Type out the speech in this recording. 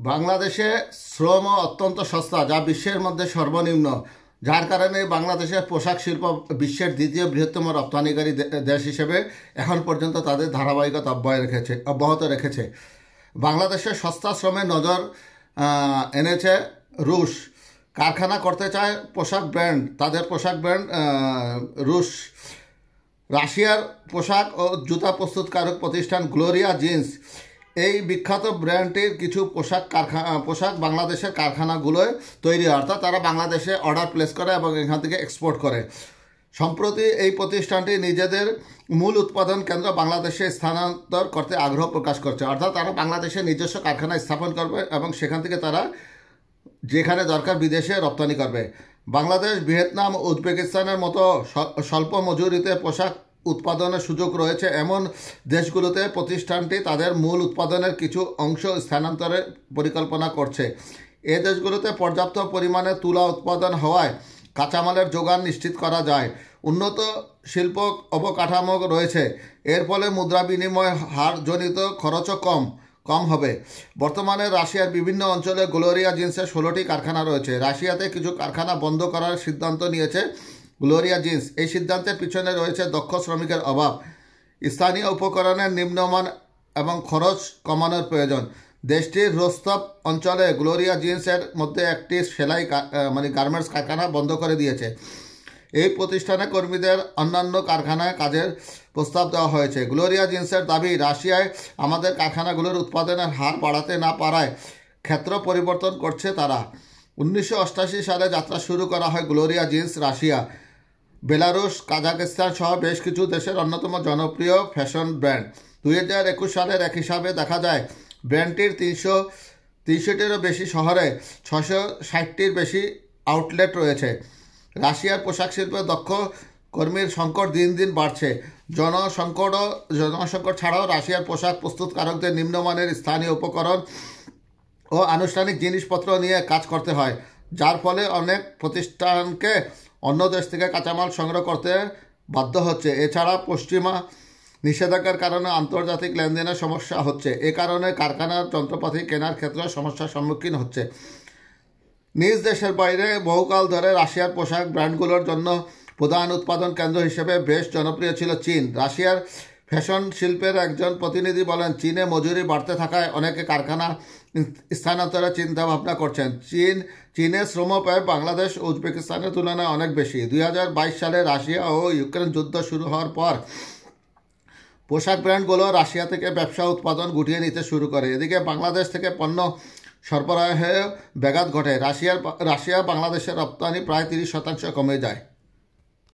বাংলাদেশে শ্রম অত্যন্ত সস্তা, যা বিশ্বের মধ্যে সর্বনিম্ন, যার কারণে বাংলাদেশের পোশাক শিল্প বিশ্বের দ্বিতীয় বৃহত্তম রপ্তানিকারী দেশ হিসেবে এখন পর্যন্ত তাদের ধারাবাহিকতা অব্যাহত রেখেছে। বাংলাদেশের সস্তা শ্রমে নজর এনেছে রুশ। কারখানা করতে চায় পোশাক ব্র্যান্ড, তাদের পোশাক ব্র্যান্ড রুশ। রাশিয়ার পোশাক ও জুতা প্রস্তুতকারক প্রতিষ্ঠান গ্লোরিয়া জিন্স, এই বিখ্যাত ব্র্যান্ডটির কিছু পোশাক বাংলাদেশের কারখানাগুলোয় তৈরি হয়, অর্থাৎ তারা বাংলাদেশে অর্ডার প্লেস করে এবং এখান থেকে এক্সপোর্ট করে। সম্প্রতি এই প্রতিষ্ঠানটি নিজেদের মূল উৎপাদন কেন্দ্র বাংলাদেশে স্থানান্তর করতে আগ্রহ প্রকাশ করছে, অর্থাৎ তারা বাংলাদেশে নিজস্ব কারখানা স্থাপন করবে এবং সেখান থেকে তারা যেখানে দরকার বিদেশে রপ্তানি করবে। বাংলাদেশ, ভিয়েতনাম, উজবেকিস্তানের মতো স্বল্প মজুরিতে পোশাক উৎপাদনের সুযোগ রয়েছে এমন দেশগুলোতে প্রতিষ্ঠানটি তাদের মূল উৎপাদনের কিছু অংশ স্থানান্তরের পরিকল্পনা করছে। এ দেশগুলোতে পর্যাপ্ত পরিমাণে তুলা উৎপাদন হওয়ায় কাঁচামালের যোগান নিশ্চিত করা যায়। উন্নত শিল্প অবকাঠামো রয়েছে, এর ফলে মুদ্রা বিনিময় হারজনিত খরচও কম হবে। বর্তমানে রাশিয়ার বিভিন্ন অঞ্চলে গ্লোরিয়া জিন্সের 16টি কারখানা রয়েছে। রাশিয়াতে কিছু কারখানা বন্ধ করার সিদ্ধান্ত নিয়েছে গ্লোরিয়া জিন্স। এই সিদ্ধান্তের পিছনে রয়েছে দক্ষ শ্রমিকের অভাব, স্থানীয় উপকরণের নিম্নমান এবং খরচ কমানোর প্রয়োজন। দেশটির রোস্তভ অঞ্চলে গ্লোরিয়া জিন্সের মধ্যে একটি সেলাই গার্মেন্টস কারখানা বন্ধ করে দিয়েছে। এই প্রতিষ্ঠানে কর্মীদের অন্যান্য কারখানায় কাজের প্রস্তাব দেওয়া হয়েছে। গ্লোরিয়া জিন্সের দাবি, রাশিয়ায় আমাদের কারখানাগুলোর উৎপাদনের হার বাড়াতে না পারায় ক্ষেত্র পরিবর্তন করছে তারা। 1988 সালে যাত্রা শুরু করা হয় Gloria jeans. Russia, Belarus, Kazakhstan সহ বেশ কিছু দেশের অন্যতম জনপ্রিয় ফ্যাশন ব্র্যান্ড। 2021 সালের এক হিসাবে দেখা যায় ব্র্যান্ডটির 300টিরও বেশি শহরে 660টির বেশি আউটলেট রয়েছে। রাশিয়ার পোশাক শিল্পে দক্ষ কর্মীর সংকট দিন দিন বাড়ছে। জনসংকট ছাড়াও রাশিয়ার পোশাক প্রস্তুতকারকদের নিম্নমানের স্থানীয় উপকরণ ও আনুষ্ঠানিক জিনিসপত্র নিয়ে কাজ করতে হয়, যার ফলে অনেক প্রতিষ্ঠানকে অন্য দেশ থেকে কাঁচামাল সংগ্রহ করতে বাধ্য হচ্ছে। এছাড়া পশ্চিমা নিষেধাজ্ঞার কারণে আন্তর্জাতিক লেনদেনের সমস্যা হচ্ছে। এ কারণে কারখানার যন্ত্রপাতি কেনার ক্ষেত্রে সমস্যার সম্মুখীন হচ্ছে। নিজ দেশের বাইরে বহুকাল ধরে রাশিয়ার পোশাক ব্র্যান্ডগুলোর জন্য প্রধান উৎপাদন কেন্দ্র হিসেবে বেশ জনপ্রিয় ছিল চীন। রাশিয়ার ফ্যাশন শিল্পের একজন প্রতিনিধি বলেন, চীনে মজুরি বাড়তে থাকায় অনেকে কারখানা স্থানান্তরের চিন্তাভাবনা করছেন। চীনের শ্রম ব্যয় বাংলাদেশ ও উজবেকিস্তানের তুলনায় অনেক বেশি। 2022 সালে রাশিয়া ও ইউক্রেন যুদ্ধ শুরু হওয়ার পর পোশাক ব্র্যান্ডগুলো রাশিয়া থেকে ব্যবসা উৎপাদন গুটিয়ে নিতে শুরু করে। এদিকে বাংলাদেশ থেকে পণ্য সরবরাহে ব্যাঘাত ঘটে। রাশিয়া বাংলাদেশের রপ্তানি প্রায় 30% কমে যায়।